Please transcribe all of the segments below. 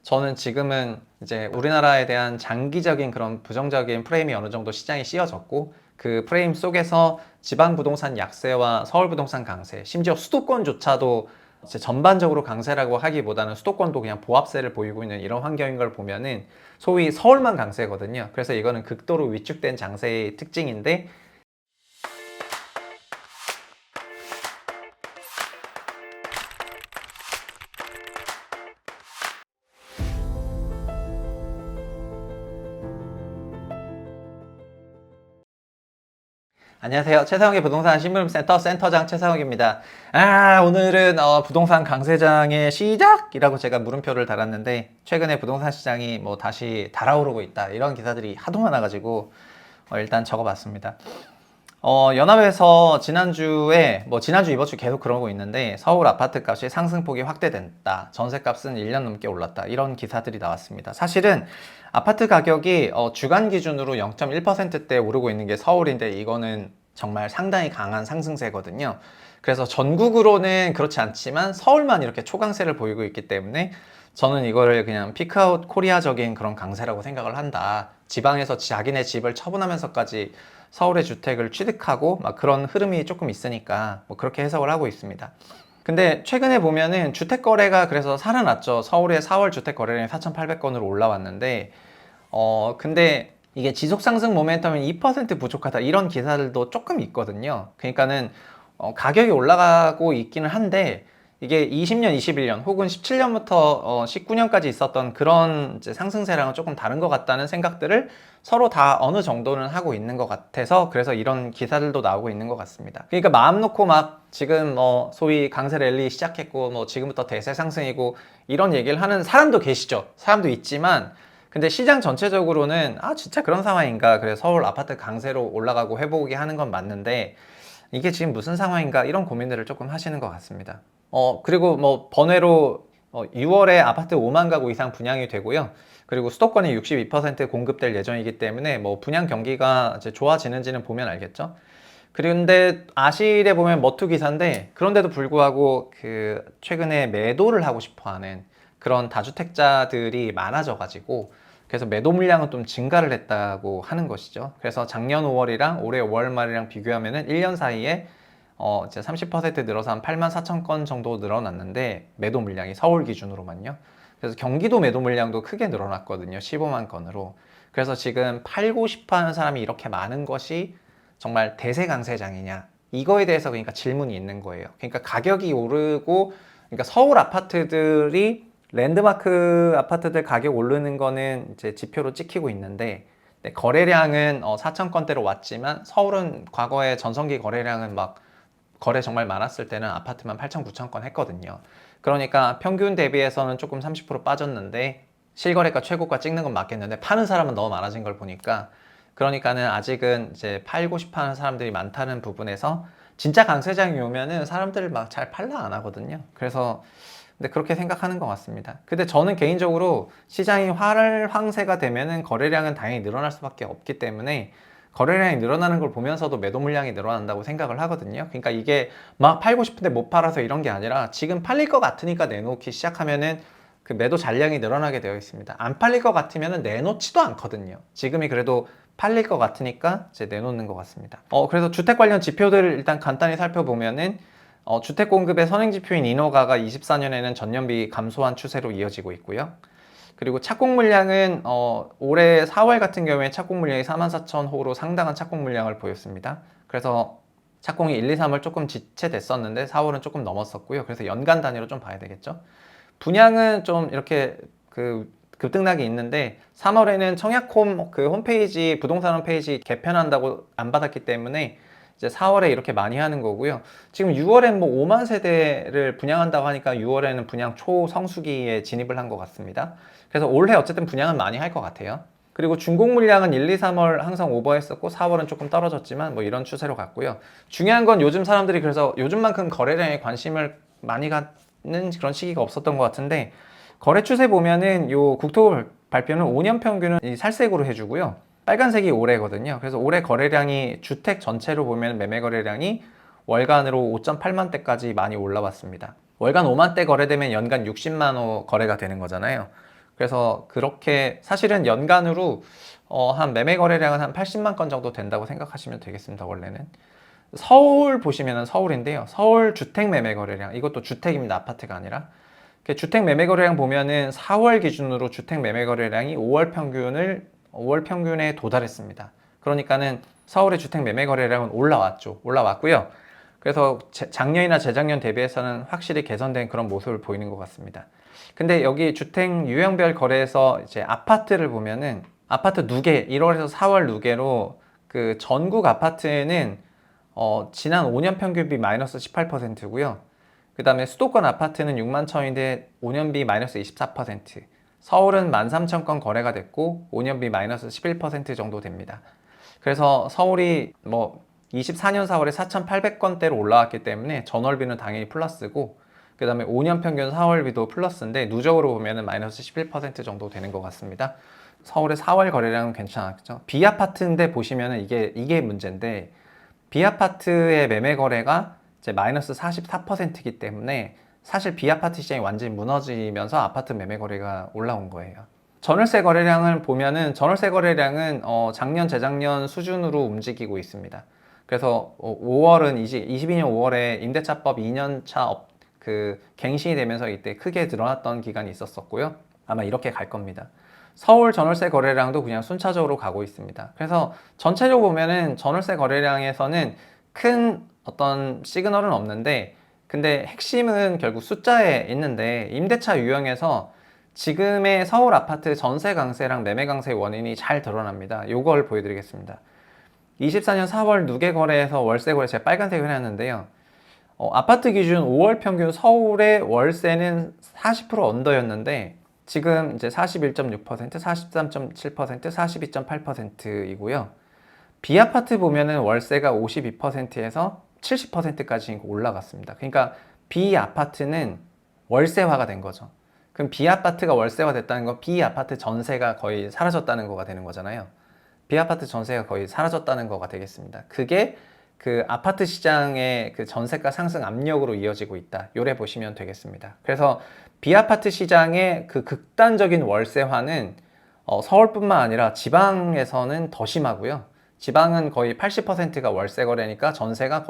저는 지금은 이제 우리나라에 대한 장기적인 그런 부정적인 프레임이 어느 정도 시장에 씌워졌고, 그 프레임 속에서 지방 부동산 약세와 서울 부동산 강세, 심지어 수도권조차도 이제 전반적으로 강세라고 하기보다는 수도권도 그냥 보합세를 보이고 있는 이런 환경인 걸 보면은 소위 서울만 강세거든요. 그래서 이거는 극도로 위축된 장세의 특징인데, 안녕하세요. 최상욱의 부동산 신문센터 센터장 최상욱입니다. 오늘은 부동산 강세장의 시작이라고 제가 물음표를 달았는데, 최근에 부동산 시장이 뭐 다시 달아오르고 있다, 이런 기사들이 하도 많아가지고 일단 적어봤습니다. 연합에서 지난주에 지난주 이번 주 계속 그러고 있는데, 서울 아파트 값이 상승폭이 확대됐다, 전세값은 1년 넘게 올랐다, 이런 기사들이 나왔습니다. 사실은 아파트 가격이 주간 기준으로 0.1%대 오르고 있는 게 서울인데, 이거는 정말 상당히 강한 상승세거든요. 그래서 전국으로는 그렇지 않지만 서울만 이렇게 초강세를 보이고 있기 때문에 저는 이거를 그냥 피크아웃 코리아적인 그런 강세라고 생각을 한다. 지방에서 자기네 집을 처분하면서까지 서울의 주택을 취득하고 막 그런 흐름이 조금 있으니까 그렇게 해석을 하고 있습니다. 근데 최근에 보면은 주택 거래가 그래서 살아났죠. 서울의 4월 주택 거래량이 4,800건으로 올라왔는데, 근데 이게 지속 상승 모멘텀이 2% 부족하다, 이런 기사들도 조금 있거든요. 그러니까는 가격이 올라가고 있기는 한데, 이게 20년, 21년 혹은 17년부터 19년까지 있었던 그런 이제 상승세랑은 조금 다른 것 같다는 생각들을 서로 다 어느 정도는 하고 있는 것 같아서, 그래서 이런 기사들도 나오고 있는 것 같습니다. 그러니까 마음 놓고 막 지금 소위 강세 랠리 시작했고 지금부터 대세 상승이고 이런 얘기를 하는 사람도 계시죠. 사람도 있지만, 근데 시장 전체적으로는 진짜 그런 상황인가, 그래서 서울 아파트 강세로 올라가고 회복이 하는 건 맞는데 이게 지금 무슨 상황인가, 이런 고민들을 조금 하시는 것 같습니다. 그리고 번외로 6월에 아파트 5만 가구 이상 분양이 되고요. 그리고 수도권이 62% 공급될 예정이기 때문에 분양 경기가 이제 좋아지는지는 보면 알겠죠. 그런데 아실에 보면 머투 기사인데, 그런데도 불구하고 그 최근에 매도를 하고 싶어하는 그런 다주택자들이 많아져가지고, 그래서 매도 물량은 좀 증가를 했다고 하는 것이죠. 그래서 작년 5월이랑 올해 5월 말이랑 비교하면은 1년 사이에 이제 30% 늘어서 한 8만 4천 건 정도 늘어났는데, 매도 물량이 서울 기준으로만요. 그래서 경기도 매도 물량도 크게 늘어났거든요. 15만 건으로. 그래서 지금 팔고 싶어 하는 사람이 이렇게 많은 것이 정말 대세 강세장이냐, 이거에 대해서 그러니까 질문이 있는 거예요. 그러니까 가격이 오르고, 그러니까 서울 아파트들이 랜드마크 아파트들 가격 오르는 거는 이제 지표로 찍히고 있는데, 네, 거래량은 4천 건대로 왔지만 서울은 과거에 전성기 거래량은 막 거래 정말 많았을 때는 아파트만 8천, 9천 건 했거든요. 그러니까 평균 대비해서는 조금 30% 빠졌는데, 실거래가 최고가 찍는 건 맞겠는데 파는 사람은 너무 많아진 걸 보니까, 그러니까는 아직은 이제 팔고 싶어 하는 사람들이 많다는 부분에서 진짜 강세장이 오면은 사람들을 막 잘 팔라 안 하거든요. 그래서 근데 그렇게 생각하는 것 같습니다. 근데 저는 개인적으로 시장이 활황세가 되면은 거래량은 당연히 늘어날 수밖에 없기 때문에, 거래량이 늘어나는 걸 보면서도 매도 물량이 늘어난다고 생각을 하거든요. 그러니까 이게 막 팔고 싶은데 못 팔아서 이런 게 아니라, 지금 팔릴 것 같으니까 내놓기 시작하면은 그 매도 잔량이 늘어나게 되어 있습니다. 안 팔릴 것 같으면은 내놓지도 않거든요. 지금이 그래도 팔릴 것 같으니까 이제 내놓는 것 같습니다. 그래서 주택 관련 지표들을 일단 간단히 살펴보면은, 주택 공급의 선행 지표인 인허가가 24년에는 전년비 감소한 추세로 이어지고 있고요. 그리고 착공 물량은 올해 4월 같은 경우에 착공 물량이 44,000호로 상당한 착공 물량을 보였습니다. 그래서 착공이 1, 2, 3월 조금 지체됐었는데 4월은 조금 넘었었고요. 그래서 연간 단위로 좀 봐야 되겠죠. 분양은 좀 이렇게 급등락이 있는데, 3월에는 청약홈 그 홈페이지, 부동산 홈페이지 개편한다고 안 받았기 때문에 이제 4월에 이렇게 많이 하는 거고요. 지금 6월엔 5만 세대를 분양한다고 하니까 6월에는 분양 초성수기에 진입을 한 것 같습니다. 그래서 올해 어쨌든 분양은 많이 할 것 같아요. 그리고 준공 물량은 1, 2, 3월 항상 오버했었고 4월은 조금 떨어졌지만 이런 추세로 갔고요. 중요한 건 요즘 사람들이 그래서 요즘만큼 거래량에 관심을 많이 갖는 그런 시기가 없었던 것 같은데, 거래 추세 보면은 요 국토부 발표는 5년 평균은 이 살색으로 해주고요. 빨간색이 올해거든요. 그래서 올해 거래량이 주택 전체로 보면 매매 거래량이 월간으로 5.8만 대까지 많이 올라왔습니다. 월간 5만 대 거래되면 연간 60만 호 거래가 되는 거잖아요. 그래서 그렇게 사실은 연간으로 한 매매 거래량은 한 80만 건 정도 된다고 생각하시면 되겠습니다. 원래는 서울 보시면은 서울인데요. 서울 주택 매매 거래량, 이것도 주택입니다. 아파트가 아니라. 주택 매매 거래량 보면은 4월 기준으로 주택 매매 거래량이 5월 평균에 도달했습니다. 그러니까는 서울의 주택 매매 거래량은 올라왔고요. 그래서 작년이나 재작년 대비해서는 확실히 개선된 그런 모습을 보이는 것 같습니다. 근데 여기 주택 유형별 거래에서 이제 아파트를 보면은 아파트 누계 1월에서 4월 누계로 그 전국 아파트는 지난 5년 평균비 마이너스 18%고요. 그 다음에 수도권 아파트는 6만 천인데 5년비 마이너스 24%, 서울은 13,000건 거래가 됐고 5년비 마이너스 11% 정도 됩니다. 그래서 서울이 뭐 24년 4월에 4,800건대로 올라왔기 때문에 전월비는 당연히 플러스고, 그 다음에 5년 평균 4월비도 플러스인데 누적으로 보면은 마이너스 11% 정도 되는 것 같습니다. 서울의 4월 거래량은 괜찮았죠. B아파트인데 보시면은 이게 문제인데, B아파트의 매매 거래가 이제 마이너스 44%이기 때문에 사실 B아파트 시장이 완전히 무너지면서 아파트 매매 거래가 올라온 거예요. 전월세 거래량을 보면은 전월세 거래량은 작년 재작년 수준으로 움직이고 있습니다. 그래서 5월은 22년 5월에 임대차법 2년차 갱신이 되면서 이때 크게 늘어났던 기간이 있었었고요. 아마 이렇게 갈 겁니다. 서울 전월세 거래량도 그냥 순차적으로 가고 있습니다. 그래서 전체적으로 보면은 전월세 거래량에서는 큰 어떤 시그널은 없는데, 근데 핵심은 결국 숫자에 있는데, 임대차 유형에서 지금의 서울 아파트 전세 강세랑 매매 강세의 원인이 잘 드러납니다. 이걸 보여드리겠습니다. 24년 4월 누계 거래에서 월세 거래 제가 빨간색을 해놨는데요. 아파트 기준 5월 평균 서울의 월세는 40% 언더였는데 지금 이제 41.6%, 43.7%, 42.8%이고요. B아파트 보면은 월세가 52%에서 70%까지 올라갔습니다. 그러니까 B아파트는 월세화가 된 거죠. 그럼 B아파트가 월세화 됐다는 건 B아파트 전세가 거의 사라졌다는 거가 되는 거잖아요. B아파트 전세가 거의 사라졌다는 거가 되겠습니다. 그게 그 아파트 시장의 그 전세가 상승 압력으로 이어지고 있다. 요래 보시면 되겠습니다. 그래서 B아파트 시장의 그 극단적인 월세화는 서울뿐만 아니라 지방에서는 더 심하고요. 지방은 거의 80%가 월세 거래니까 전세가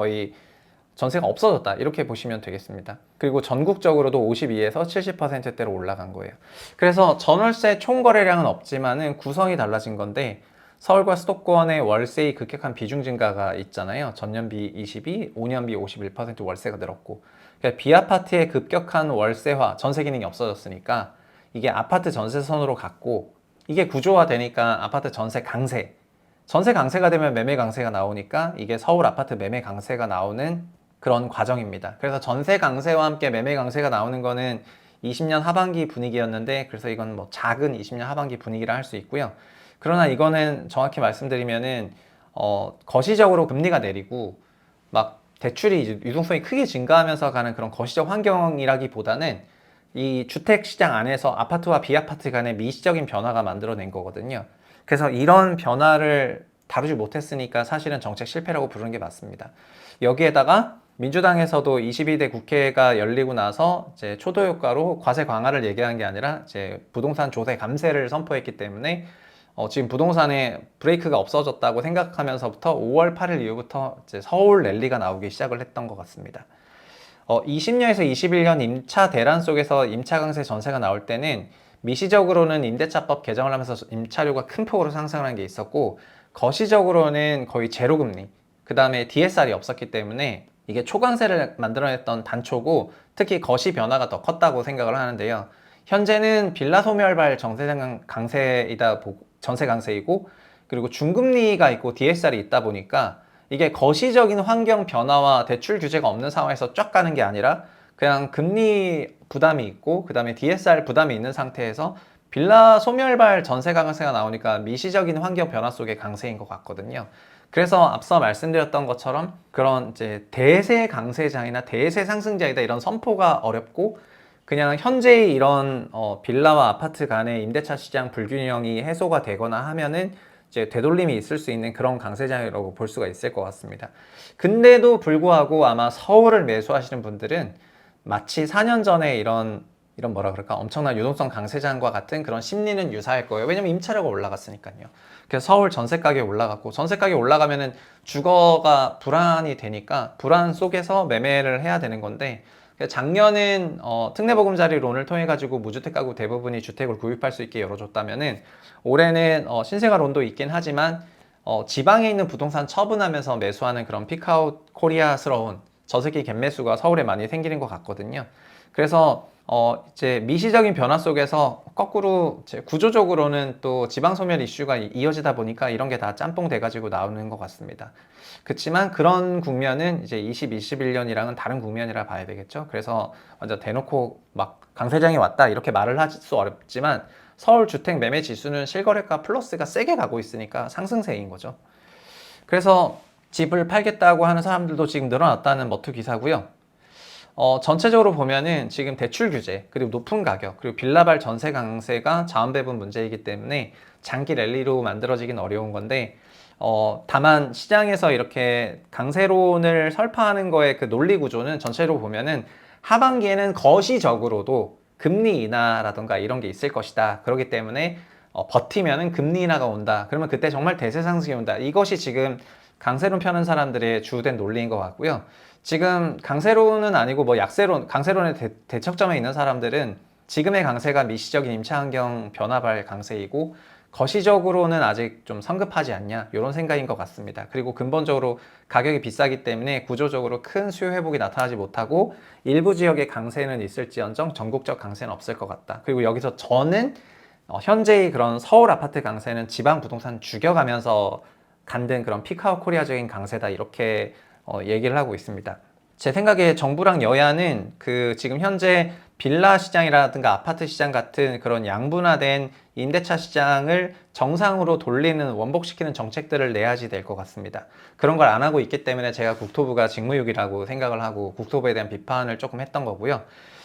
없어졌다. 이렇게 보시면 되겠습니다. 그리고 전국적으로도 52에서 70%대로 올라간 거예요. 그래서 전월세 총 거래량은 없지만은 구성이 달라진 건데, 서울과 수도권의 월세의 급격한 비중 증가가 있잖아요. 전년비 22, 5년비 51% 월세가 늘었고, 그러니까 B아파트의 급격한 월세화, 전세 기능이 없어졌으니까 이게 아파트 전세선으로 갔고, 이게 구조화되니까 아파트 전세 강세가 되면 매매 강세가 나오니까 이게 서울 아파트 매매 강세가 나오는 그런 과정입니다. 그래서 전세 강세와 함께 매매 강세가 나오는 거는 20년 하반기 분위기였는데, 그래서 이건 뭐 작은 20년 하반기 분위기라 할 수 있고요. 그러나 이거는 정확히 말씀드리면은 거시적으로 금리가 내리고 막 대출이 유동성이 크게 증가하면서 가는 그런 거시적 환경이라기보다는 이 주택 시장 안에서 아파트와 비아파트 간의 미시적인 변화가 만들어낸 거거든요. 그래서 이런 변화를 다루지 못했으니까 사실은 정책 실패라고 부르는 게 맞습니다. 여기에다가 민주당에서도 22대 국회가 열리고 나서 이제 초도 효과로 과세 강화를 얘기한 게 아니라 이제 부동산 조세 감세를 선포했기 때문에 지금 부동산에 브레이크가 없어졌다고 생각하면서부터 5월 8일 이후부터 이제 서울 랠리가 나오기 시작을 했던 것 같습니다. 20년에서 21년 임차 대란 속에서 임차 강세 전세가 나올 때는 미시적으로는 임대차법 개정을 하면서 임차료가 큰 폭으로 상승하는 게 있었고, 거시적으로는 거의 제로 금리, 그 다음에 DSR이 없었기 때문에 이게 초강세를 만들어냈던 단초고, 특히 거시 변화가 더 컸다고 생각을 하는데요. 현재는 빌라 소멸발 전세 강세이고, 그리고 중금리가 있고 DSR이 있다 보니까 이게 거시적인 환경 변화와 대출 규제가 없는 상황에서 쫙 가는 게 아니라 그냥 금리 부담이 있고 그 다음에 DSR 부담이 있는 상태에서 빌라 소멸발 전세 강세가 나오니까 미시적인 환경 변화 속의 강세인 것 같거든요. 그래서 앞서 말씀드렸던 것처럼 그런 이제 대세 강세장이나 대세 상승장이다 이런 선포가 어렵고, 그냥 현재의 이런 빌라와 아파트 간의 임대차 시장 불균형이 해소가 되거나 하면은 이제 되돌림이 있을 수 있는 그런 강세장이라고 볼 수가 있을 것 같습니다. 근데도 불구하고 아마 서울을 매수하시는 분들은 마치 4년 전에 이런 이런 뭐라 그럴까 엄청난 유동성 강세장과 같은 그런 심리는 유사할 거예요. 왜냐면 임차료가 올라갔으니까요. 그래서 서울 전세 가격이 올라갔고 전세 가격이 올라가면은 주거가 불안이 되니까 불안 속에서 매매를 해야 되는 건데 작년은 특례보금자리론을 통해 가지고 무주택 가구 대부분이 주택을 구입할 수 있게 열어줬다면은 올해는 신생아론도 있긴 하지만 지방에 있는 부동산 처분하면서 매수하는 그런 피크아웃 코리아스러운 저세기 갭매수가 서울에 많이 생기는 것 같거든요. 그래서 이제 미시적인 변화 속에서 거꾸로 이제 구조적으로는 또 지방 소멸 이슈가 이어지다 보니까 이런 게 다 짬뽕 돼가지고 나오는 것 같습니다. 그렇지만 그런 국면은 이제 21년이랑은 다른 국면이라 봐야 되겠죠. 그래서 완전 대놓고 막 강세장이 왔다 이렇게 말을 할 수 어렵지만 서울 주택 매매 지수는 실거래가 플러스가 세게 가고 있으니까 상승세인 거죠. 그래서 집을 팔겠다고 하는 사람들도 지금 늘어났다는 머투 기사고요. 전체적으로 보면은 지금 대출 규제, 그리고 높은 가격, 그리고 빌라발 전세 강세가 자원 배분 문제이기 때문에 장기 랠리로 만들어지긴 어려운 건데, 다만 시장에서 이렇게 강세론을 설파하는 거의 그 논리 구조는 전체로 보면은 하반기에는 거시적으로도 금리 인하라던가 이런 게 있을 것이다. 그렇기 때문에 버티면은 금리 인하가 온다. 그러면 그때 정말 대세 상승이 온다. 이것이 지금 강세론 펴는 사람들의 주된 논리인 것 같고요. 지금 강세론은 아니고 뭐 약세론, 강세론의 대척점에 있는 사람들은 지금의 강세가 미시적인 임차 환경 변화발 강세이고 거시적으로는 아직 좀 성급하지 않냐 이런 생각인 것 같습니다. 그리고 근본적으로 가격이 비싸기 때문에 구조적으로 큰 수요 회복이 나타나지 못하고 일부 지역의 강세는 있을지언정 전국적 강세는 없을 것 같다. 그리고 여기서 저는 현재의 그런 서울 아파트 강세는 지방 부동산 죽여가면서 간든 그런 피크아웃 코리아적인 강세다 이렇게 얘기를 하고 있습니다. 제 생각에 정부랑 여야는 그 지금 현재 빌라 시장이라든가 아파트 시장 같은 그런 양분화된 임대차 시장을 정상으로 돌리는 원복시키는 정책들을 내야지 될 것 같습니다. 그런 걸 안 하고 있기 때문에 제가 국토부가 직무유기라고 생각을 하고 국토부에 대한 비판을 조금 했던 거고요.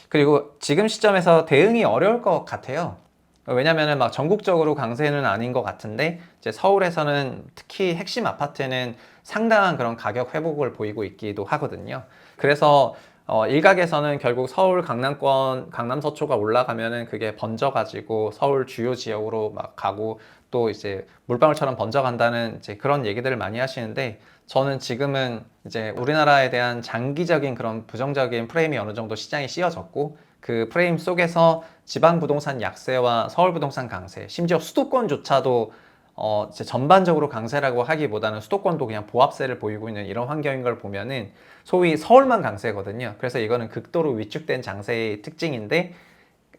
그리고 지금 시점에서 대응이 어려울 것 같아요. 왜냐면은 막 전국적으로 강세는 아닌 것 같은데 이제 서울에서는 특히 핵심 아파트는 상당한 그런 가격 회복을 보이고 있기도 하거든요. 그래서 일각에서는 결국 서울 강남권 강남 서초가 올라가면은 그게 번져가지고 서울 주요 지역으로 막 가고 또 이제 물방울처럼 번져간다는 이제 그런 얘기들을 많이 하시는데 저는 지금은 이제 우리나라에 대한 장기적인 그런 부정적인 프레임이 어느 정도 시장에 씌워졌고 그 프레임 속에서 지방 부동산 약세와 서울 부동산 강세, 심지어 수도권조차도 이제 전반적으로 강세라고 하기보다는 수도권도 그냥 보합세를 보이고 있는 이런 환경인 걸 보면은 소위 서울만 강세거든요. 그래서 이거는 극도로 위축된 장세의 특징인데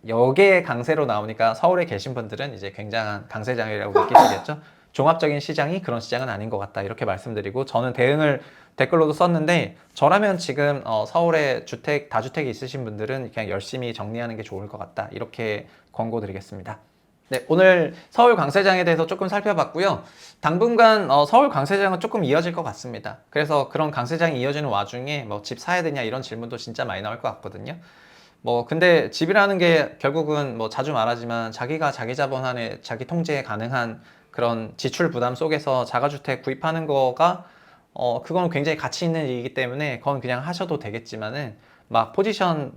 여기에 강세로 나오니까 서울에 계신 분들은 이제 굉장한 강세장이라고 느끼시겠죠. 종합적인 시장이 그런 시장은 아닌 것 같다 이렇게 말씀드리고 저는 대응을 댓글로도 썼는데 저라면 지금 서울에 주택, 다주택이 있으신 분들은 그냥 열심히 정리하는 게 좋을 것 같다 이렇게 권고드리겠습니다. 네, 오늘 서울 강세장에 대해서 조금 살펴봤고요. 당분간 서울 강세장은 조금 이어질 것 같습니다. 그래서 그런 강세장이 이어지는 와중에 뭐 집 사야 되냐 이런 질문도 진짜 많이 나올 것 같거든요. 뭐 근데 집이라는 게 결국은 뭐 자주 말하지만 자기가 자기 자본 안에 자기 통제 가능한 그런 지출 부담 속에서 자가주택 구입하는 거가 그건 굉장히 가치 있는 일이기 때문에 그건 그냥 하셔도 되겠지만은 막 포지션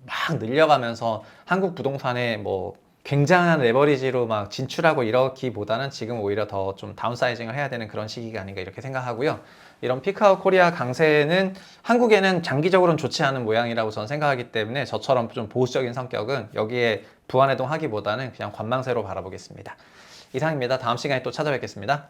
막 늘려가면서 한국 부동산에 뭐 굉장한 레버리지로 막 진출하고 이러기보다는 지금 오히려 더 좀 다운사이징을 해야 되는 그런 시기가 아닌가 이렇게 생각하고요. 이런 피크아웃 코리아 강세는 한국에는 장기적으로는 좋지 않은 모양이라고 저는 생각하기 때문에 저처럼 좀 보수적인 성격은 여기에 부안해동하기보다는 그냥 관망세로 바라보겠습니다. 이상입니다. 다음 시간에 또 찾아뵙겠습니다.